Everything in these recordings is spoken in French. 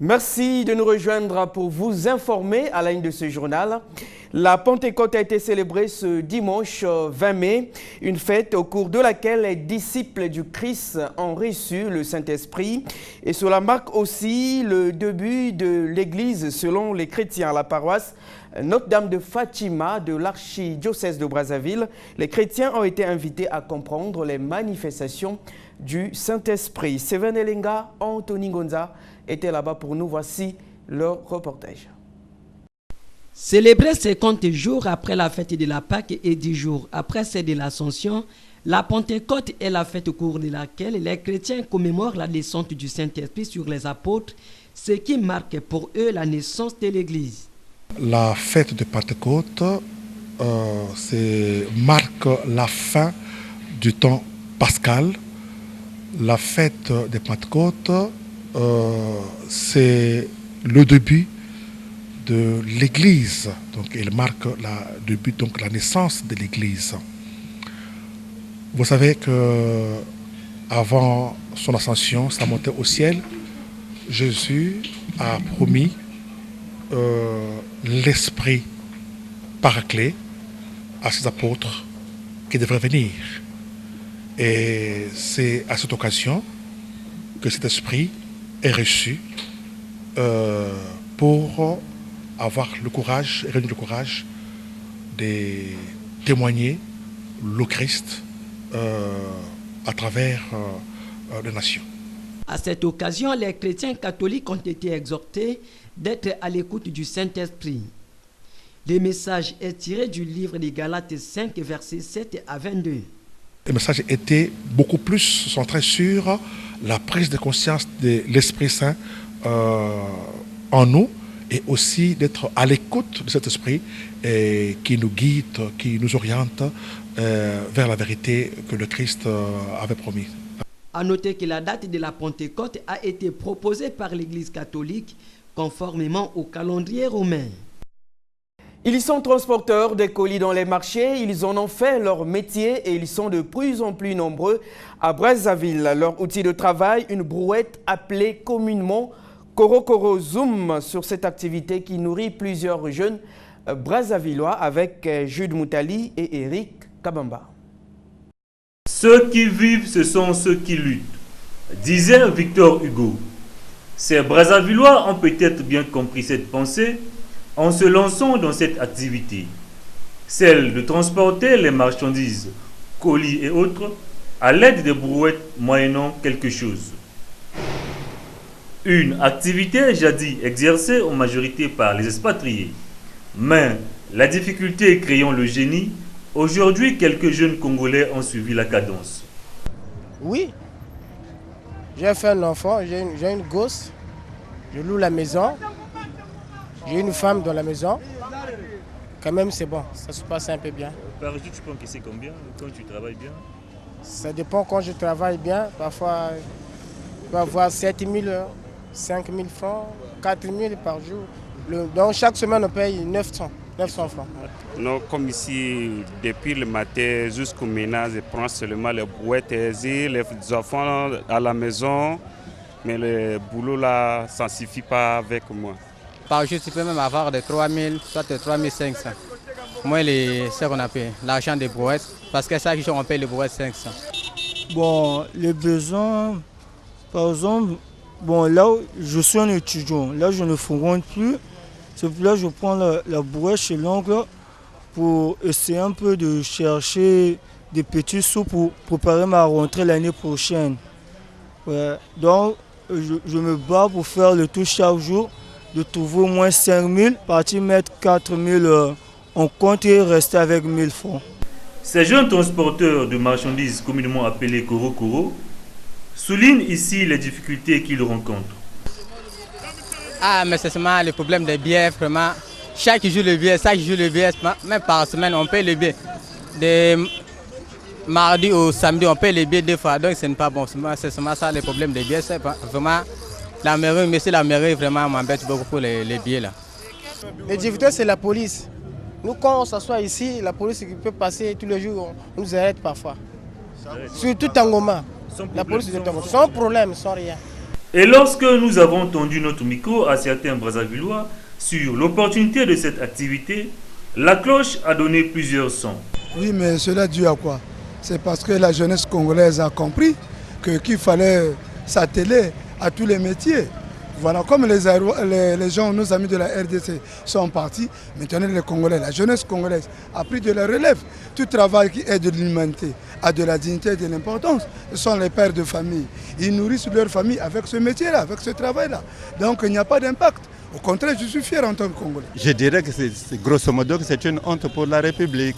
Merci de nous rejoindre pour vous informer à la ligne de ce journal. La Pentecôte a été célébrée ce dimanche 20 mai, une fête au cours de laquelle les disciples du Christ ont reçu le Saint-Esprit. Et cela marque aussi le début de l'Église selon les chrétiens à la paroisse Notre-Dame de Fatima de l'archidiocèse de Brazzaville. Les chrétiens ont été invités à comprendre les manifestations du Saint-Esprit. Seven Elenga, Anthony Gonza était là-bas pour nous. Voici leur reportage. Célébrer 50 jours après la fête de la Pâque et 10 jours après celle de l'Ascension, la Pentecôte est la fête au cours de laquelle les chrétiens commémorent la descente du Saint-Esprit sur les apôtres, ce qui marque pour eux la naissance de l'Église. La fête de Pentecôte marque la fin du temps pascal. La fête de Pentecôte, c'est le début de l'Église. Donc, elle marque la naissance de l'Église. Vous savez que avant son ascension, sa montée au ciel, Jésus a promis l'Esprit Paraclet à ses apôtres qui devraient venir. Et c'est à cette occasion que cet esprit est reçu pour avoir le courage, réunir le courage de témoigner le Christ à travers les nations. À cette occasion, les chrétiens catholiques ont été exhortés d'être à l'écoute du Saint-Esprit. Le message est tiré du livre des Galates 5, versets 7 à 22. Le message était beaucoup plus centré sur la prise de conscience de l'Esprit Saint en nous et aussi d'être à l'écoute de cet esprit qui nous guide, qui nous oriente vers la vérité que le Christ avait promis. À noter que la date de la Pentecôte a été proposée par l'Église catholique conformément au calendrier romain. Ils sont transporteurs des colis dans les marchés, ils en ont fait leur métier et ils sont de plus en plus nombreux à Brazzaville. Leur outil de travail, une brouette appelée communément Koro Koro Zoom sur cette activité qui nourrit plusieurs jeunes brazzavillois avec Jude Moutali et Eric Kabamba. Ceux qui vivent, ce sont ceux qui luttent, disait Victor Hugo. Ces Brazzavillois ont peut-être bien compris cette pensée en se lançant dans cette activité, celle de transporter les marchandises, colis et autres, à l'aide des brouettes moyennant quelque chose. Une activité jadis exercée en majorité par les expatriés. Mais la difficulté créant le génie, aujourd'hui quelques jeunes Congolais ont suivi la cadence. Oui, j'ai fait un enfant, j'ai une gosse, je loue la maison. J'ai une femme dans la maison, quand même c'est bon, ça se passe un peu bien. Par jour, tu peux encaisser combien quand tu travailles bien? Ça dépend quand je travaille bien, parfois je peux avoir 7 000, 5 000 francs, 4 000 par jour. Donc chaque semaine on paye 900 francs. Non, comme ici, depuis le matin jusqu'au ménage, je prends seulement les brouettes et les enfants à la maison, mais le boulot là, ça ne suffit pas avec moi. Par jour, tu peux même avoir de 3 000, soit de 3 500. Moi, c'est ce qu'on appelle l'argent des brouettes, parce que chaque jour, on paye les brouettes 500. Bon, les besoins, par exemple, bon, là, je suis un étudiant, là, je ne fréquente plus. C'est pour là que je prends la brouette chez l'oncle pour essayer un peu de chercher des petits sous pour préparer ma rentrée l'année prochaine. Ouais. Donc, je me bats pour faire le tout chaque jour, de trouver au moins 5 000, partir mettre 4 000 en compte et rester avec 1 000 francs. Ces jeunes transporteurs de marchandises communément appelés Koro Koro soulignent ici les difficultés qu'ils rencontrent. Ah, mais c'est seulement le problème des billets, vraiment. Chaque jour le billet, même par semaine, on paye le billet. De mardi au samedi, on paye les billets 2 fois, donc ce n'est pas bon. C'est seulement ça le problème des billets, c'est vraiment... La mairie vraiment m'embête beaucoup pour les billets là. Les difficultés, c'est la police. Nous, quand on s'assoit ici, la police qui peut passer tous les jours, on nous arrête parfois. Surtout Tangoma. La police de Tangoma. Sans problème, sans rien. Et lorsque nous avons tendu notre micro à certains Brazzavillois sur l'opportunité de cette activité, la cloche a donné plusieurs sons. Oui, mais cela dû à quoi? C'est parce que la jeunesse congolaise a compris qu'il fallait s'atteler à tous les métiers. Voilà, comme les gens, nos amis de la RDC sont partis, maintenant les Congolais, la jeunesse congolaise a pris de la relève. Tout travail qui est de l'humanité, a de la dignité et de l'importance. Ce sont les pères de famille. Ils nourrissent leur famille avec ce métier-là, avec ce travail-là. Donc il n'y a pas d'impact. Au contraire, je suis fier en tant que Congolais. Je dirais que c'est grosso modo que c'est une honte pour la République.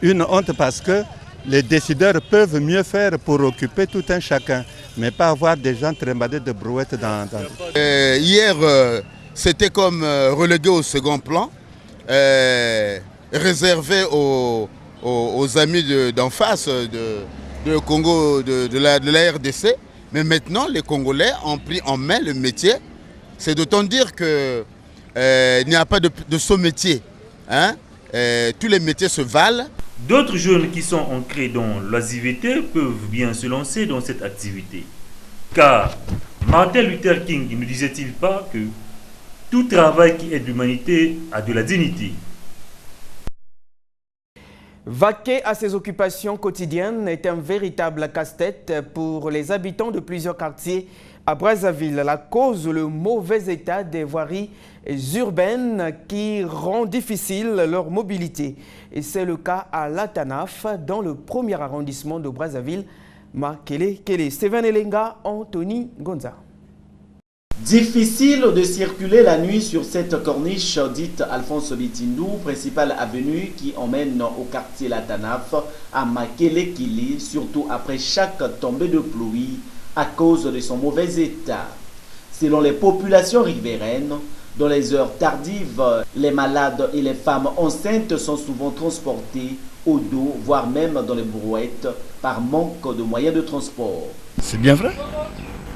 Une honte parce que les décideurs peuvent mieux faire pour occuper tout un chacun, mais pas avoir des gens trembadés de brouettes dans... Hier, c'était comme relégué au second plan, réservé aux amis d'en face de Congo, de la RDC. Mais maintenant, les Congolais ont pris en main le métier. C'est d'autant dire qu'il n'y a pas de saut métier. Hein? Tous les métiers se valent. D'autres jeunes qui sont ancrés dans l'oisiveté peuvent bien se lancer dans cette activité. Car Martin Luther King ne disait-il pas que tout travail qui aide l'humanité a de la dignité? Vaquer à ses occupations quotidiennes est un véritable casse-tête pour les habitants de plusieurs quartiers à Brazzaville. La cause, le mauvais état des voiries urbaines qui rend difficile leur mobilité. Et c'est le cas à Latanaf, dans le premier arrondissement de Brazzaville. Makele Kele, Steven Elenga, Anthony Gonza. Difficile de circuler la nuit sur cette corniche dite Alphonse Bitindou, principale avenue qui emmène au quartier Latanaf à Makele Kele, surtout après chaque tombée de pluie à cause de son mauvais état. Selon les populations riveraines, dans les heures tardives, les malades et les femmes enceintes sont souvent transportés au dos, voire même dans les brouettes, par manque de moyens de transport. C'est bien vrai,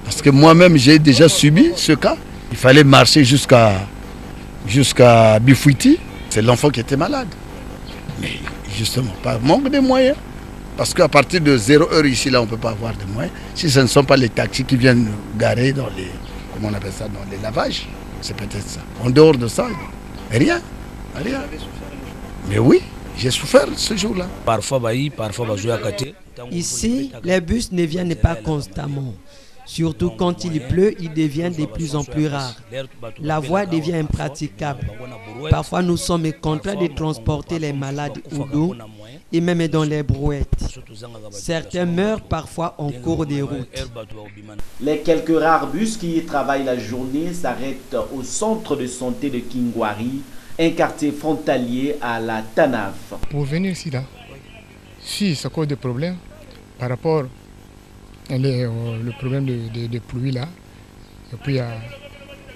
parce que moi-même j'ai déjà subi ce cas. Il fallait marcher jusqu'à Bifouiti. C'est l'enfant qui était malade. Mais justement, par manque de moyens. Parce qu'à partir de 0 heure ici, là, on ne peut pas avoir de moyens. Si ce ne sont pas les taxis qui viennent garer dans les, comment on appelle ça, dans les lavages, c'est peut-être ça. En dehors de ça, rien. Rien. Mais oui, j'ai souffert ce jour-là. Parfois, parfois, jouer à côté. Ici, les bus ne viennent pas constamment. Surtout quand il pleut, ils deviennent de plus en plus rares. La voie devient impraticable. Parfois, nous sommes contraints de transporter les malades au dos et même dans les brouettes. Certains meurent parfois en cours de route. Les quelques rares bus qui y travaillent la journée s'arrêtent au centre de santé de Kingwari, un quartier frontalier à la Tanaf. Pour venir ici, là, si ça cause des problèmes par rapport le problème de pluie là, et puis il y a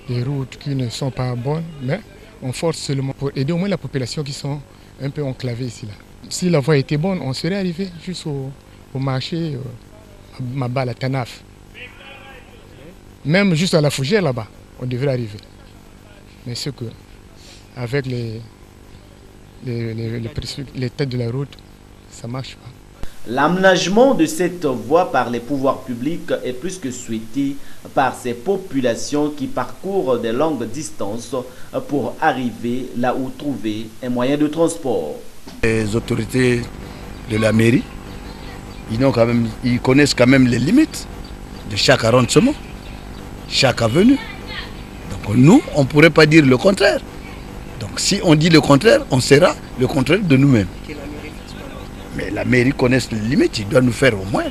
des routes qui ne sont pas bonnes, mais on force seulement pour aider au moins la population qui sont un peu enclavées ici là. Si la voie était bonne, on serait arrivé jusqu'au marché Maba, la Tanaf. Même juste à la fougère là-bas, on devrait arriver. Mais ce que, avec les têtes de la route, ça ne marche pas. L'aménagement de cette voie par les pouvoirs publics est plus que souhaité par ces populations qui parcourent des longues distances pour arriver là où trouver un moyen de transport. Les autorités de la mairie, ils connaissent quand même les limites de chaque arrondissement, chaque avenue. Donc nous, on ne pourrait pas dire le contraire. Donc si on dit le contraire, on sera le contraire de nous-mêmes. Mais la mairie connaît les limites, il doit nous faire au moins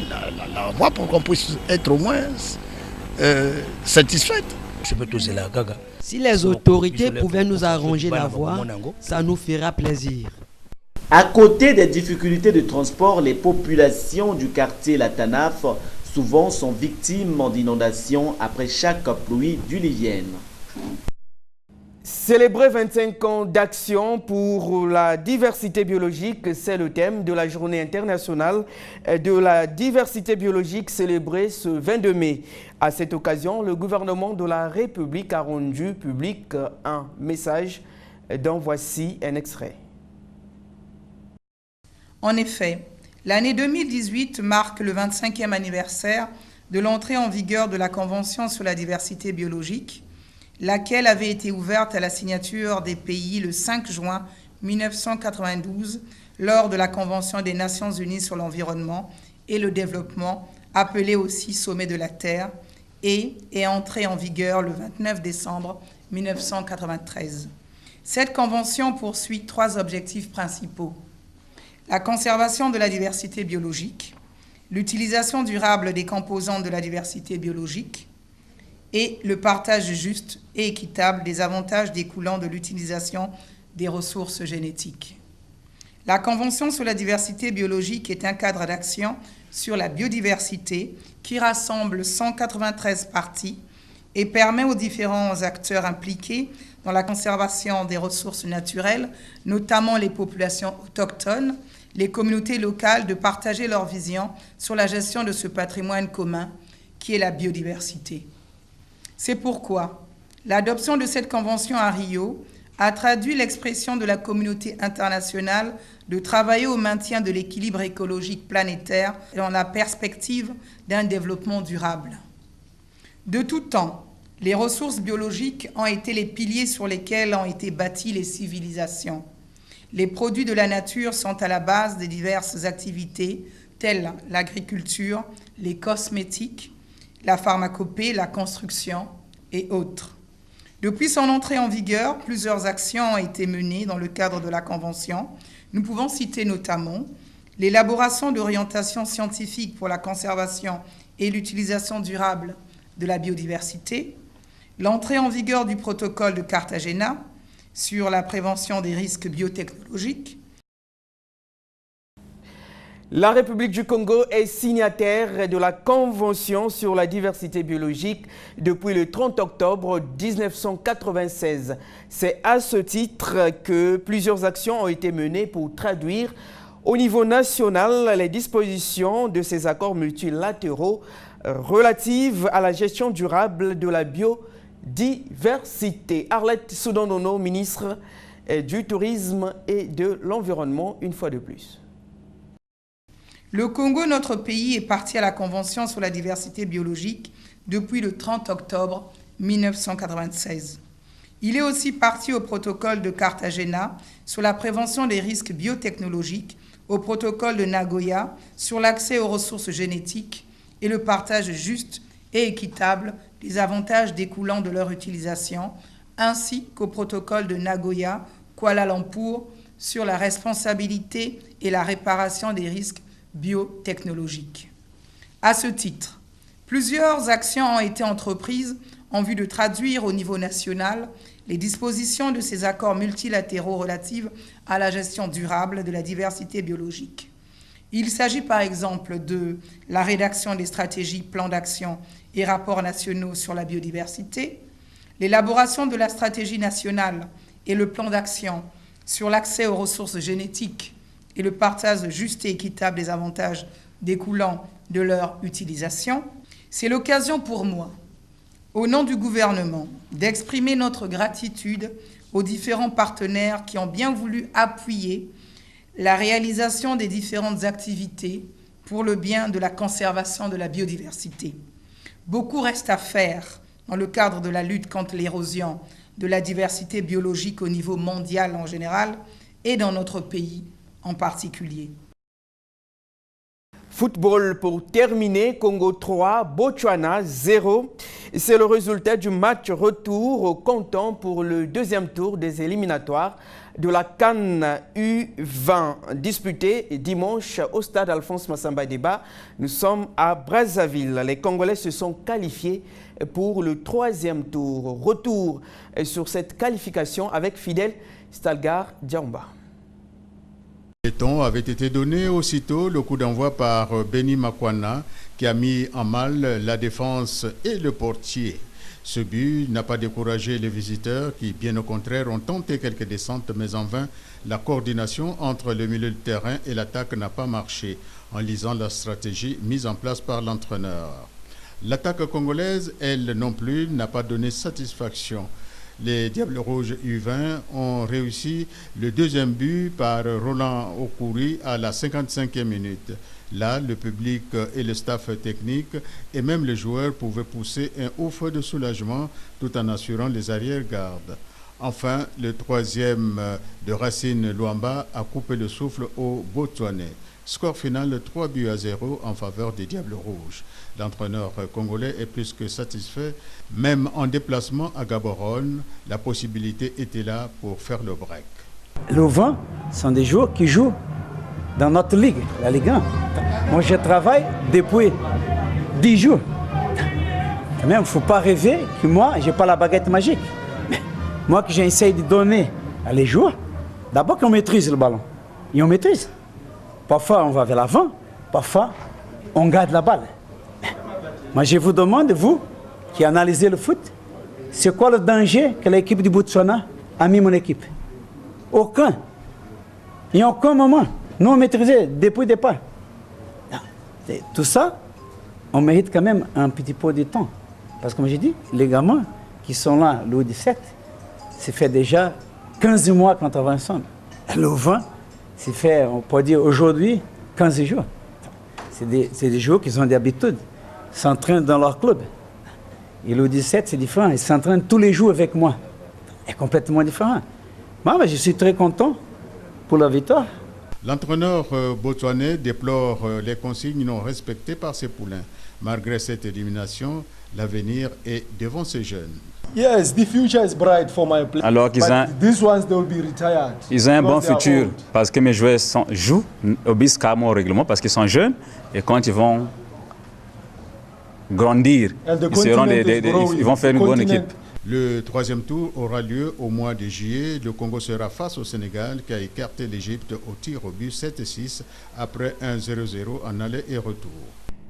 la voie pour qu'on puisse être au moins satisfaite. Si les autorités pouvaient nous arranger la voie, ça nous fera plaisir. À côté des difficultés de transport, les populations du quartier Latanaf souvent sont victimes d'inondations après chaque pluie diluvienne. Célébrer 25 ans d'action pour la diversité biologique, c'est le thème de la journée internationale de la diversité biologique célébrée ce 22 mai. À cette occasion, le gouvernement de la République a rendu public un message dont voici un extrait. En effet, l'année 2018 marque le 25e anniversaire de l'entrée en vigueur de la Convention sur la diversité biologique, laquelle avait été ouverte à la signature des pays le 5 juin 1992 lors de la Convention des Nations Unies sur l'environnement et le développement, appelée aussi Sommet de la Terre, et est entrée en vigueur le 29 décembre 1993. Cette convention poursuit 3 objectifs principaux: la conservation de la diversité biologique, l'utilisation durable des composantes de la diversité biologique et le partage juste et équitable des avantages découlant de l'utilisation des ressources génétiques. La Convention sur la diversité biologique est un cadre d'action sur la biodiversité qui rassemble 193 parties et permet aux différents acteurs impliqués dans la conservation des ressources naturelles, notamment les populations autochtones, les communautés locales, de partager leur vision sur la gestion de ce patrimoine commun qui est la biodiversité. C'est pourquoi l'adoption de cette convention à Rio a traduit l'expression de la communauté internationale de travailler au maintien de l'équilibre écologique planétaire dans la perspective d'un développement durable. De tout temps, les ressources biologiques ont été les piliers sur lesquels ont été bâties les civilisations. Les produits de la nature sont à la base de diverses activités telles l'agriculture, les cosmétiques, la pharmacopée, la construction et autres. Depuis son entrée en vigueur, plusieurs actions ont été menées dans le cadre de la Convention. Nous pouvons citer notamment l'élaboration d'orientations scientifiques pour la conservation et l'utilisation durable de la biodiversité, l'entrée en vigueur du protocole de Cartagena sur la prévention des risques biotechnologiques. La République du Congo est signataire de la Convention sur la diversité biologique depuis le 30 octobre 1996. C'est à ce titre que plusieurs actions ont été menées pour traduire au niveau national les dispositions de ces accords multilatéraux relatives à la gestion durable de la biodiversité. Arlette Soudandono, ministre du Tourisme et de l'Environnement, une fois de plus. Le Congo, notre pays, est parti à la Convention sur la diversité biologique depuis le 30 octobre 1996. Il est aussi parti au protocole de Cartagena sur la prévention des risques biotechnologiques, au protocole de Nagoya sur l'accès aux ressources génétiques et le partage juste et équitable des avantages découlant de leur utilisation, ainsi qu'au protocole de Nagoya, Kuala Lumpur, sur la responsabilité et la réparation des risques biotechnologiques. À ce titre, plusieurs actions ont été entreprises en vue de traduire au niveau national les dispositions de ces accords multilatéraux relatives à la gestion durable de la diversité biologique. Il s'agit par exemple de la rédaction des stratégies, plans d'action et rapports nationaux sur la biodiversité, l'élaboration de la stratégie nationale et le plan d'action sur l'accès aux ressources génétiques et le partage juste et équitable des avantages découlant de leur utilisation. C'est l'occasion pour moi, au nom du gouvernement, d'exprimer notre gratitude aux différents partenaires qui ont bien voulu appuyer la réalisation des différentes activités pour le bien de la conservation de la biodiversité. Beaucoup reste à faire dans le cadre de la lutte contre l'érosion de la diversité biologique au niveau mondial en général et dans notre pays en particulier. Football pour terminer, Congo 3, Botswana 0. C'est le résultat du match retour au comptant pour le deuxième tour des éliminatoires de la CAN U20 disputé dimanche au stade Alphonse Massamba Deba. Nous sommes à Brazzaville. Les Congolais se sont qualifiés pour le troisième tour. Retour sur cette qualification avec Fidel Stalgar Diamba. Le ton avait été donné aussitôt, le coup d'envoi par Benny Makwana qui a mis en mal la défense et le portier. Ce but n'a pas découragé les visiteurs qui, bien au contraire, ont tenté quelques descentes, mais en vain, la coordination entre le milieu de terrain et l'attaque n'a pas marché en lisant la stratégie mise en place par l'entraîneur. L'attaque congolaise, elle non plus, n'a pas donné satisfaction. Les Diables Rouges U20 ont réussi le deuxième but par Roland Okuri à la 55e minute. Là, le public et le staff technique et même les joueurs pouvaient pousser un haut feu de soulagement tout en assurant les arrière-gardes. Enfin, le troisième de Racine Luamba a coupé le souffle aux Botswanais. Score final 3-0 en faveur des Diables Rouges. L'entraîneur congolais est plus que satisfait. Même en déplacement à Gaborone, la possibilité était là pour faire le break. Le 20 sont des joueurs qui jouent dans notre ligue, la Ligue 1. Moi, je travaille depuis 10 jours. Quand même, il ne faut pas rêver que moi, je n'ai pas la baguette magique. Mais moi, que j'essaie de donner à les joueurs, d'abord qu'on maîtrise le ballon. Et on maîtrise. Parfois, on va vers l'avant. Parfois, on garde la balle. Moi, je vous demande, vous, qui analysez le foot, c'est quoi le danger que l'équipe du Botswana a mis mon équipe? Aucun. Il n'y a aucun moment. Nous, on maîtrisait depuis le départ. Tout ça, on mérite quand même un petit peu de temps. Parce que, comme j'ai dit, les gamins qui sont là, le 17, ça fait déjà 15 mois qu'on travaille ensemble. Le 20, c'est fait, on peut dire aujourd'hui, 15 jours. C'est des joueurs qui ont des habitudes, s'entraînent dans leur club. Et le 17, c'est différent, ils s'entraînent tous les jours avec moi. C'est complètement différent. Moi, je suis très content pour la victoire. L'entraîneur botswanais déplore les consignes non respectées par ses poulains. Malgré cette élimination, l'avenir est devant ces jeunes. Yes, the future is bright for my players. Alors qu'ils ont, these ones they will be retired. Ils ont un bon futur parce que mes joueurs jouent, obéissent carrément au règlement parce qu'ils sont jeunes et quand ils vont grandir, ils vont faire une bonne équipe. Le troisième tour aura lieu au mois de juillet. Le Congo sera face au Sénégal qui a écarté l'Égypte au tir au but 7-6 après 1-0-0 en aller et retour.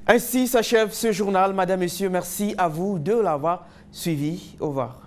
Ainsi s'achève ce journal. Madame, Monsieur, merci à vous de l'avoir suivi. Au revoir.